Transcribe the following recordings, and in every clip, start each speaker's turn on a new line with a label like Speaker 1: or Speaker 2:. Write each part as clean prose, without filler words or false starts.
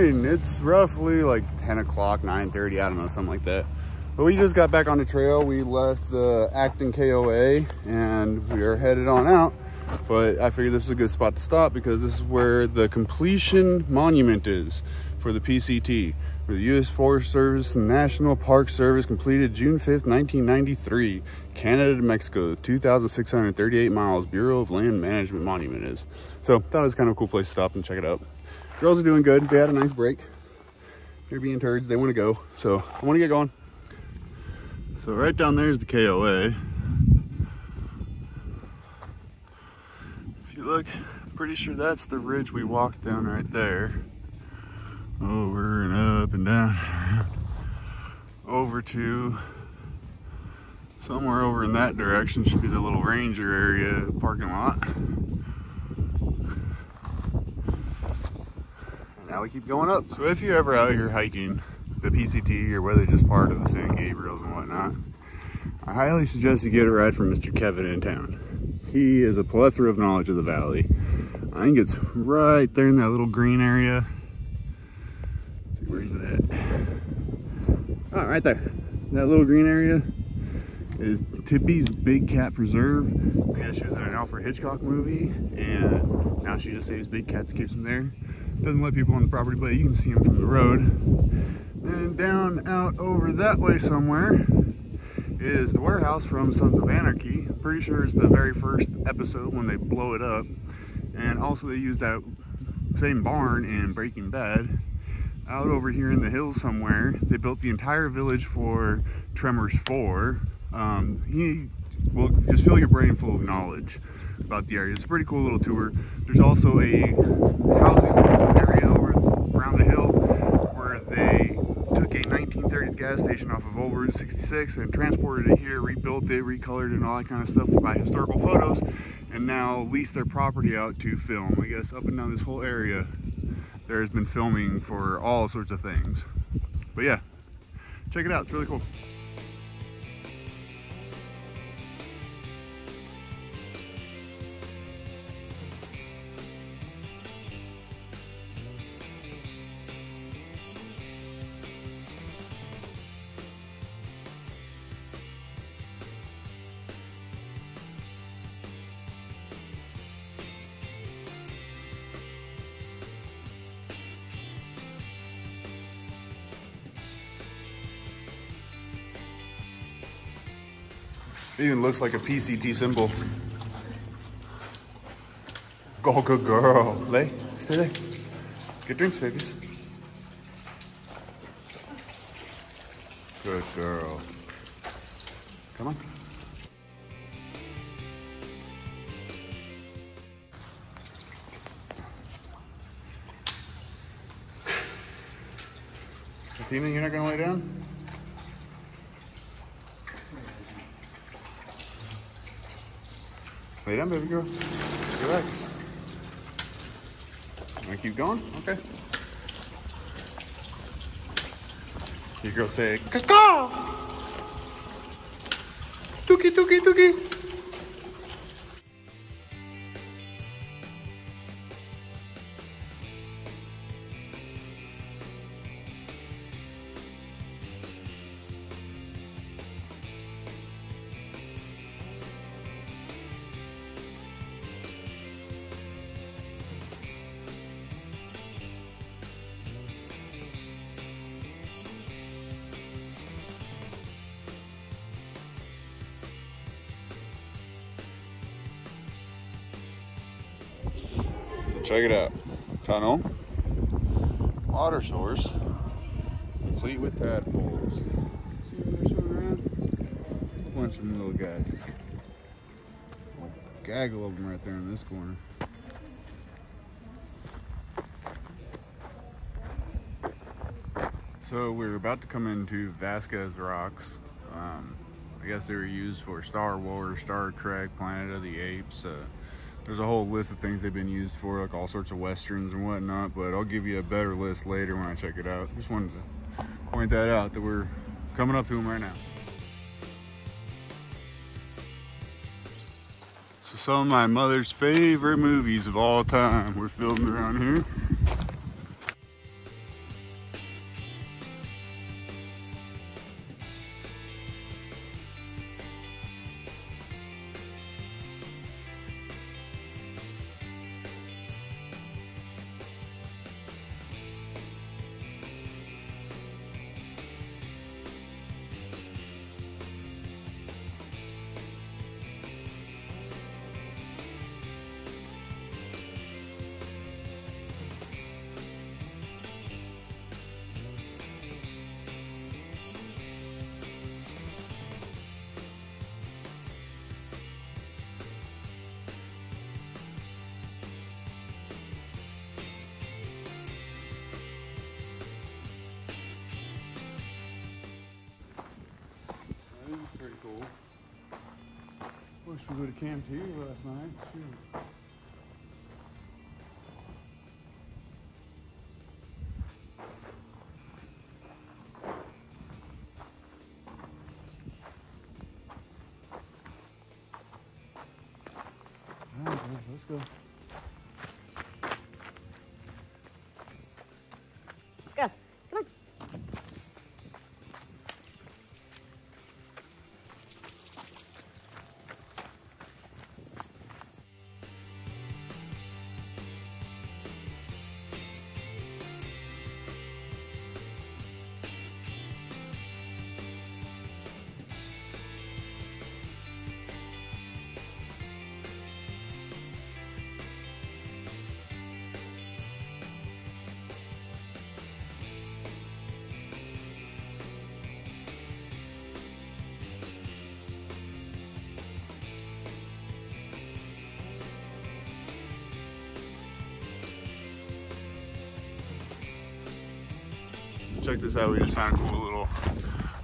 Speaker 1: morning. It's roughly like 10 o'clock, 9:30, I don't know, something like that. But we just got back on the trail. We left the Acton KOA and we are headed on out. But I figured this is a good spot to stop because this is where the completion monument is for the PCT, where the U.S. Forest Service and National Park Service completed June 5th, 1993. Canada to Mexico, 2,638 miles, Bureau of Land Management Monument is. So that was kind of a cool place to stop and check it out. Girls are doing good. They had a nice break. They're being turds. They want to go. So I want to get going. So right down there is the KOA. If you look, I'm pretty sure that's the ridge we walked down right there. Over and up and down. Over to somewhere over in that direction should be the little ranger area parking lot. And now we keep going up. So if you're ever out here hiking the PCT or whether just part of the San Gabriels and whatnot, I highly suggest you get a ride from Mr. Kevin in town. He is a plethora of knowledge of the valley. I think it's right there in that little green area. Where is it at? Oh, right there. That little green area is Tippy's Big Cat Preserve. Yeah, she was in an Alfred Hitchcock movie, and now she just saves big cats, keeps them there. Doesn't let people on the property, but you can see them from the road. And down out over that way somewhere is the warehouse from Sons of Anarchy. Pretty sure it's the very first episode when they blow it up. And also they use that same barn in Breaking Bad. Out over here in the hills somewhere, they built the entire village for Tremors 4. He will just fill your brain full of knowledge about the area. It's a pretty cool little tour. There's also a housing area over around the hill where they took a 1930s gas station off of Old Route 66 and transported it here, rebuilt it, recolored it, and all that kind of stuff by historical photos, and now lease their property out to film. I guess up and down this whole area there's been filming for all sorts of things. But yeah, check it out, it's really cool. It even looks like a PCT symbol. Go, good girl. Lay, stay there. Get drinks, babies. Good girl. Come on. Athena, you're not gonna lay down? Lay down, baby girl. Relax. Wanna keep going? Okay. Your girl say, caw! Tuki, tuki, tuki. Check it out. Tunnel, water source, complete with tadpoles. See what they're swimming around? A bunch of them little guys. A gaggle of them right there in this corner. So we're about to come into Vasquez Rocks. I guess they were used for Star Wars, Star Trek, Planet of the Apes. There's a whole list of things they've been used for, like all sorts of westerns and whatnot, but I'll give you a better list later when I check it out. Just wanted to point that out, that we're coming up to them right now. So some of my mother's favorite movies of all time were filmed around here. cool. Wish we would have camped here last night. Shoot. All right, let's go.
Speaker 2: Yes, come on.
Speaker 1: Check this out, we just found a cool little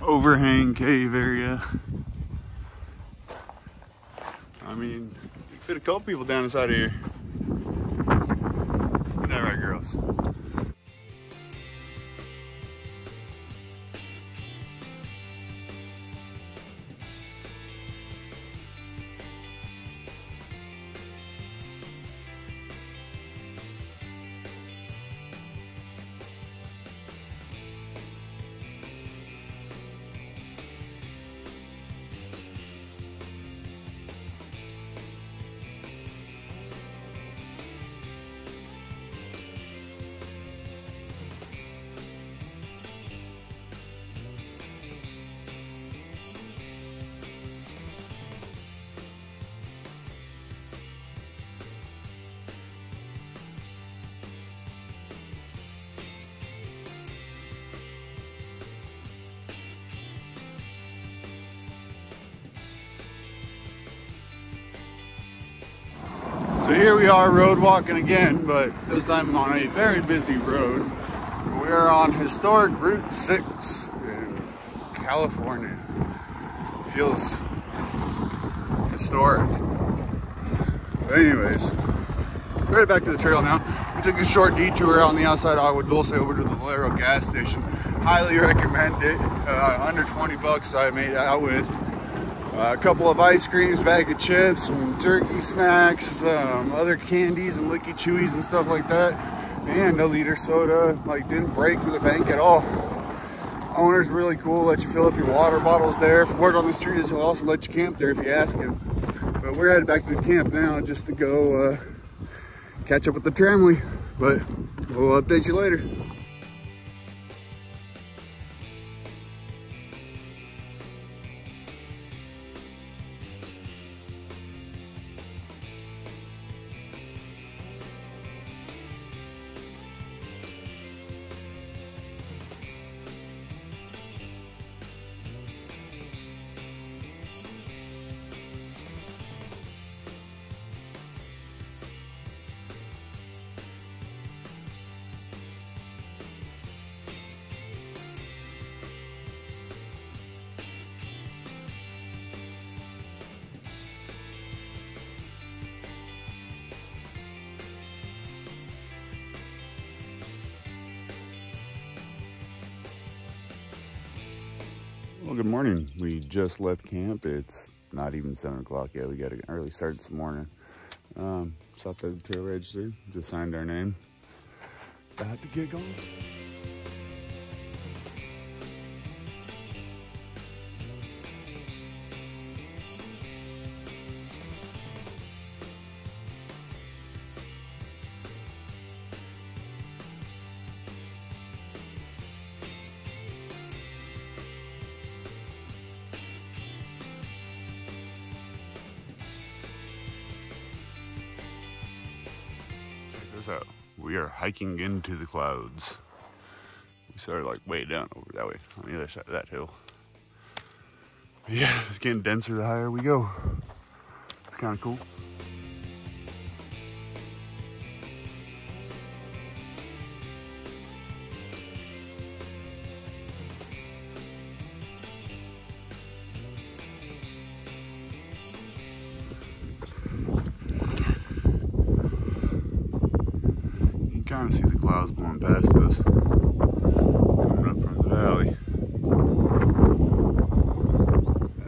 Speaker 1: overhang cave area. I mean, you fit a couple people down inside of here. Isn't that right, girls? So here we are road walking again, but this time on a very busy road. We are on historic Route 6 in California. Feels historic. But anyways, right back to the trail now. We took a short detour on the outside of Agua Dulce over to the Valero gas station. Highly recommend it. Under 20 bucks I made out with. A couple of ice creams, bag of chips, some turkey snacks, other candies and licky chewies and stuff like that, and a liter soda. Like, didn't break with the bank at all. Owner's really cool, let you fill up your water bottles there. Word on the street is he'll also let you camp there if you ask him. But we're headed back to the camp now just to go catch up with the tramway, but we'll update you later. Well, good morning. We just left camp. It's not even 7 o'clock yet. We got an early start this morning. Stopped at the trail register, just signed our name. About to get going. This out. We are hiking into the clouds. We started like way down over that way on the other side of that hill. But yeah, it's getting denser the higher we go. It's kind of cool. kind of see the clouds blowing past us, coming up from the valley.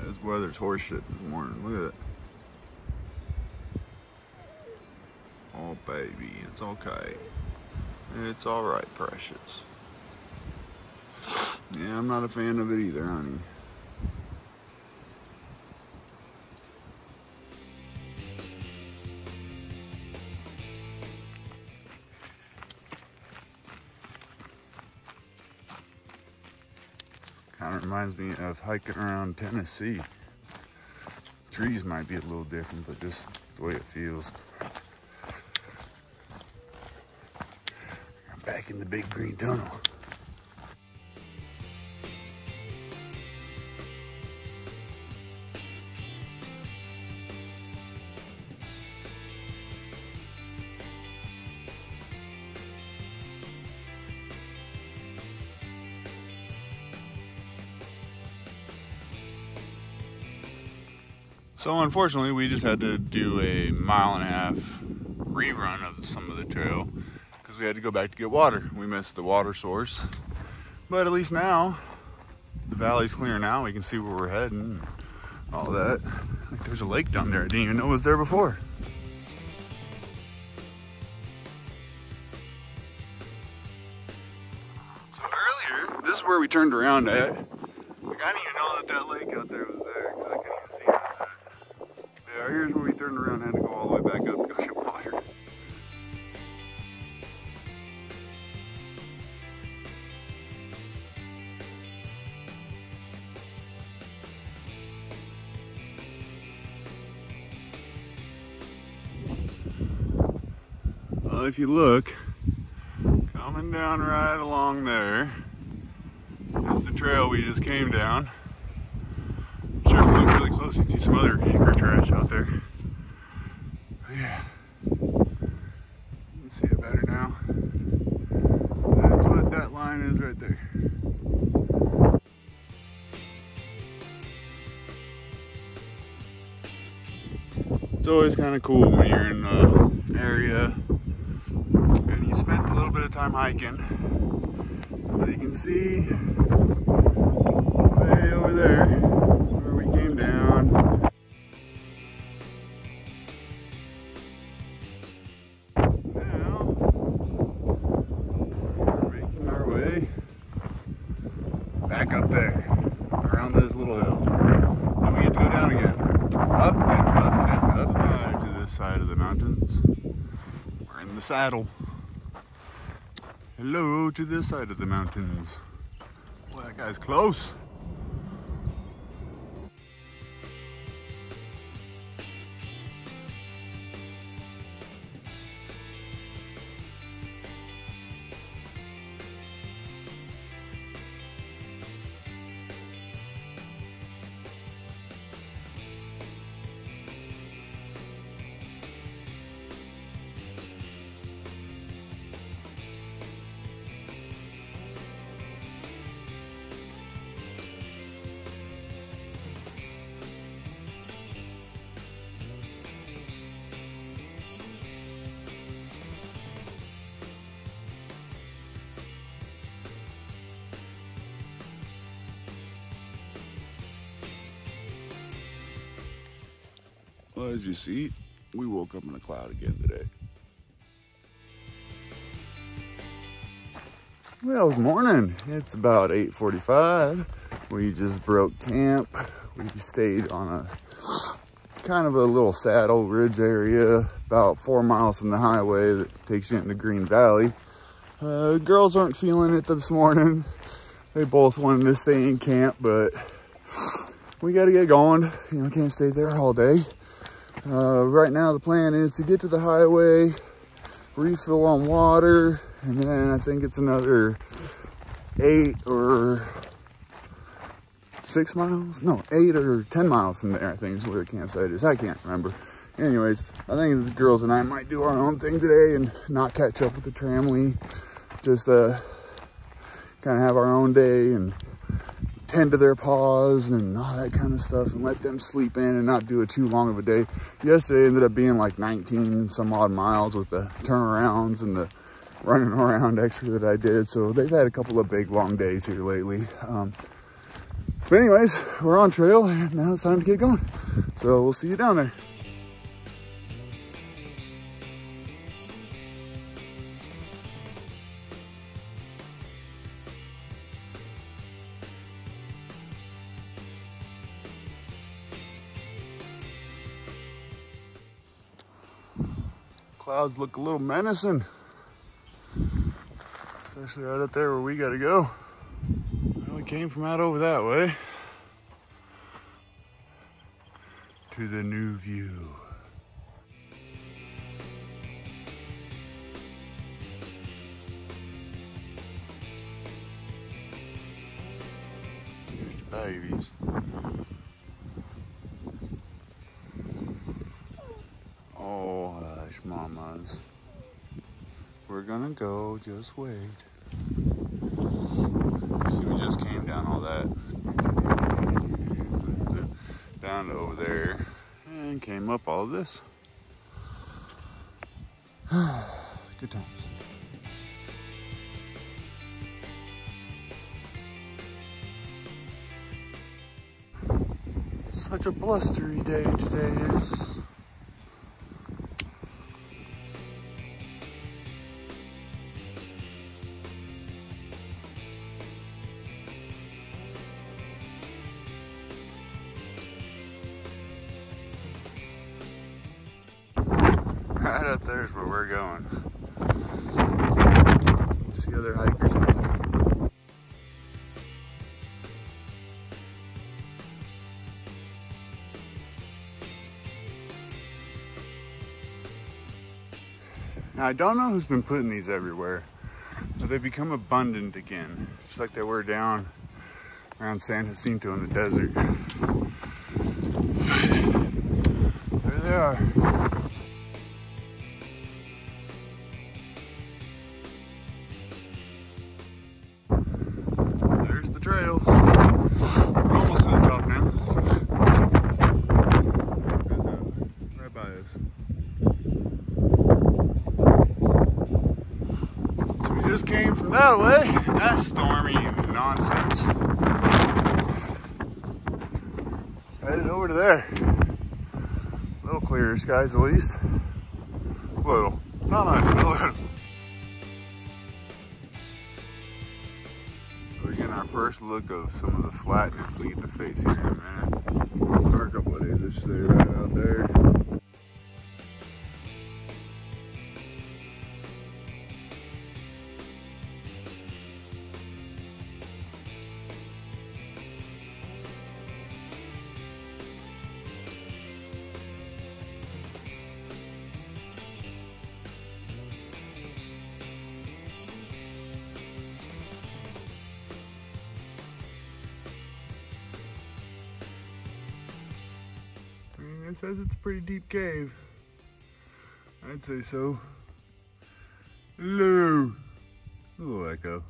Speaker 1: This weather's horse shit this morning. Look at it. Oh baby, it's okay. It's all right, precious. Yeah, I'm not a fan of it either, honey. Kind of reminds me of hiking around Tennessee. Trees might be a little different, but just the way it feels. I'm back in the big green tunnel. So unfortunately, we just had to do a 1.5 mile rerun of some of the trail because we had to go back to get water. We missed the water source, but at least now the valley's clear now. We can see where we're heading and all that. Like there's a lake down there. I didn't even know it was there before. So earlier, this is where we turned around at. Like I didn't even know that lake out there was there because I couldn't even see it. Yeah, here's where we turned around and had to go all the way back up to go get water. Well, if you look, coming down right along there is the trail we just came down. Sure, if you look really close, you can see some other hickory trash out there. But yeah, you can see it better now. That's what that line is right there. It's always kind of cool when you're in an area and you spent a little bit of time hiking. So you can see way over there where we came down. Now we're making our way back up there around this little hill. Then we get to go down again. Up and up and up to this side of the mountains. We're in the saddle. Hello to this side of the mountains. Boy, that guy's close. Well, as you see, we woke up in a cloud again today. Well, good morning. It's about 8:45. We just broke camp. We stayed on a kind of a little saddle ridge area about 4 miles from the highway that takes you into Green Valley. Girls aren't feeling it this morning. They both wanted to stay in camp, but we got to get going. You know, can't stay there all day. Right now the plan is to get to the highway, refill on water, and then I think it's another 8 or 6 miles? No, 8 or 10 miles from there, I think is where the campsite is. I can't remember. Anyways, I think the girls and I might do our own thing today and not catch up with the tramley. Just kind of have our own day and tend to their paws and all that kind of stuff and let them sleep in and not do it too long of a day. Yesterday ended up being like 19 some odd miles with the turnarounds and the running around extra that I did. So they've had a couple of big long days here lately. But anyways, we're on trail and now it's time to get going. So we'll see you down there. Clouds look a little menacing, especially right up there where we gotta go. Well, we came from out over that way to the new view. Babies. Oh, hush, mamas. We're gonna go, just wait. See, we just came down all that. Down to over there. And came up all this. Good times. Such a blustery day today is. Right up there is where we're going. See other hikers out there. Now, I don't know who's been putting these everywhere, but they become abundant again, just like they were down around San Jacinto in the desert. There they are. There's the trail. We're almost to the top now. Right by us. So we just came from that way, and that's stormy nonsense. Headed over to there. A little clearer skies at least. A little. Not much, but a little. We're getting our first look of some of the flatness we get to face here in a minute. There are a couple of days, I should say, right out there. It says it's a pretty deep cave. I'd say so. Hello. A little echo.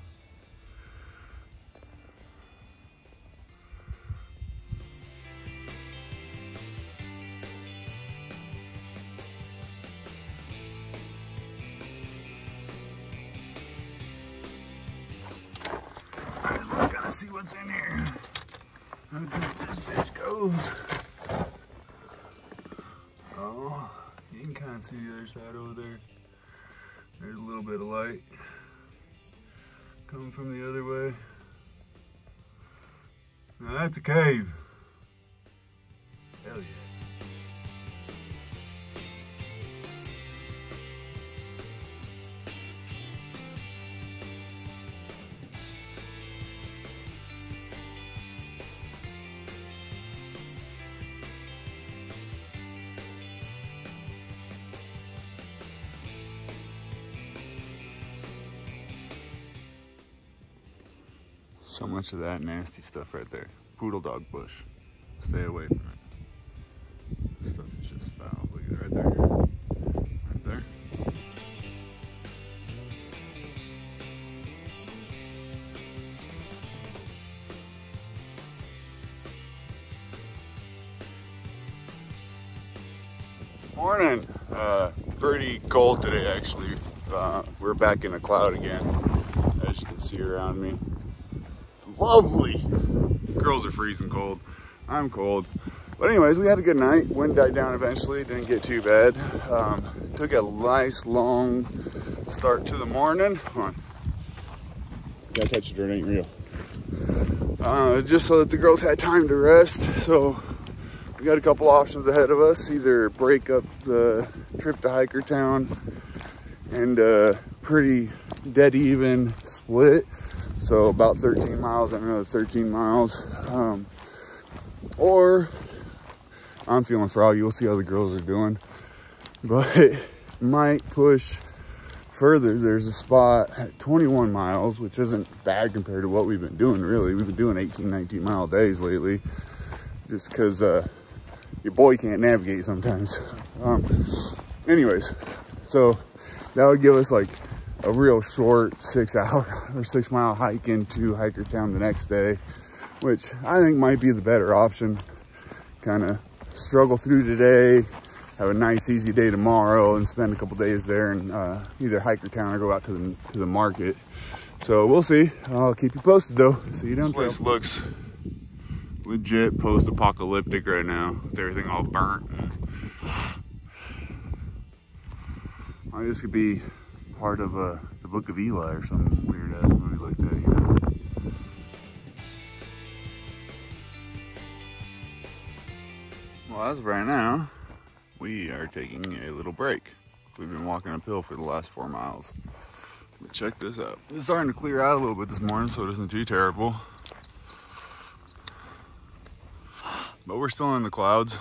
Speaker 1: Alright, we're gonna see what's in here. How deep this bitch goes. Oh, you can kind of see the other side over there. There's a little bit of light coming from the other way. Now that's a cave. Hell yeah. So much of that nasty stuff right there. Poodle dog bush. Stay away from it. This stuff is just foul. Look at it right there. Right there. Morning. Pretty cold today actually. we're back in a cloud again, as you can see around me. It's lovely. Girls are freezing cold. I'm cold. But anyways, we had a good night. Wind died down eventually, didn't get too bad. Took a nice long start to the morning. Come on. You gotta touch it or it ain't real. Just so that the girls had time to rest. So we got a couple options ahead of us. Either break up the trip to Hikertown and pretty dead even split. So about 13 miles and another 13 miles. Or I'm feeling froggy. We'll see how the girls are doing. But might push further. There's a spot at 21 miles, which isn't bad compared to what we've been doing, really. We've been doing 18, 19 mile days lately, just because your boy can't navigate sometimes. Anyways, so that would give us like a real short 6 hour or 6 mile hike into Hikertown the next day, which I think might be the better option. Kind of struggle through today, have a nice easy day tomorrow, and spend a couple days there and either Hikertown or go out to the market. So we'll see. I'll keep you posted though. See you down trail. This place looks legit post-apocalyptic right now, with everything all burnt. This could be part of the Book of Eli or some weird ass movie like that, you know. Well, as of right now, we are taking a little break. We've been walking uphill for the last 4 miles. But check this out. It's starting to clear out a little bit this morning, so it isn't too terrible. But we're still in the clouds.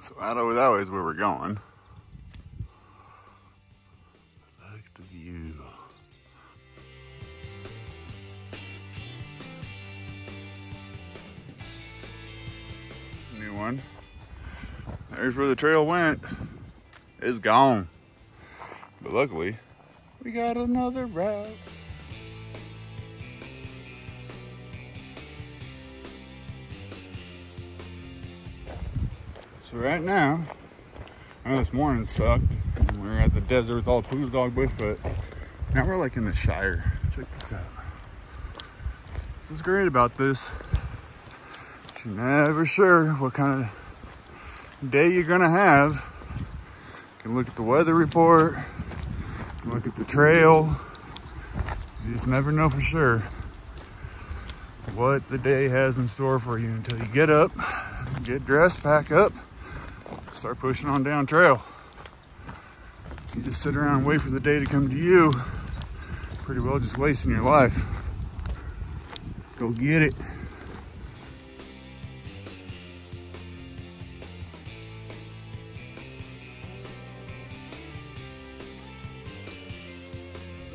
Speaker 1: So out over that way is where we're going. Look at the view. New one. There's where the trail went. It's gone. But luckily, we got another route. So right now, I know this morning sucked. We were at the desert with all the poodle dog bush, but now we're like in the Shire. Check this out. This is great about this. You're never sure what kind of day you're gonna have. You can look at the weather report, you can look at the trail. You just never know for sure what the day has in store for you until you get up, get dressed, pack up, start pushing on down trail. You just sit around and wait for the day to come to you, pretty well just wasting your life. Go get it.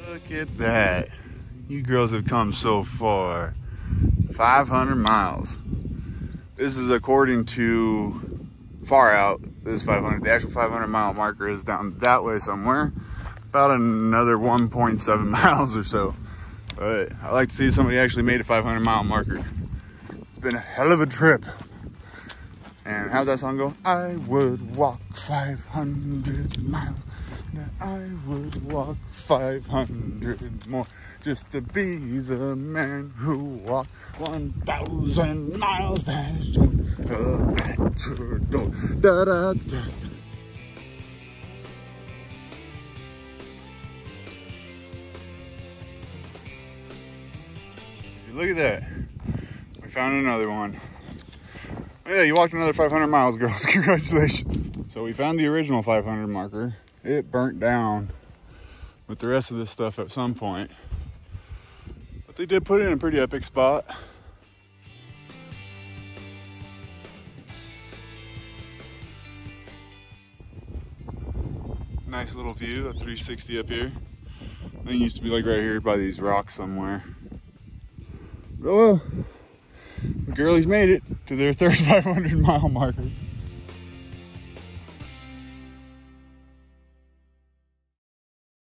Speaker 1: Look at that. You girls have come so far. 500 miles. This is according to far out. This is 500. The actual 500 mile marker is down that way somewhere. About another 1.7 miles or so. But I like to see somebody actually made a 500 mile marker. It's been a hell of a trip. And how's that song go? I would walk 500 miles. I would walk 500 more just to be the man who walked 1,000 miles. That's just at your door. Da, da, da. Look at that. We found another one. Yeah, you walked another 500 miles, girls. Congratulations. So we found the original 500 marker. It burnt down with the rest of this stuff at some point. But they did put it in a pretty epic spot. Nice little view, a 360 up here. I think it used to be like right here by these rocks somewhere. Oh well, the girlies made it to their third 500 mile marker.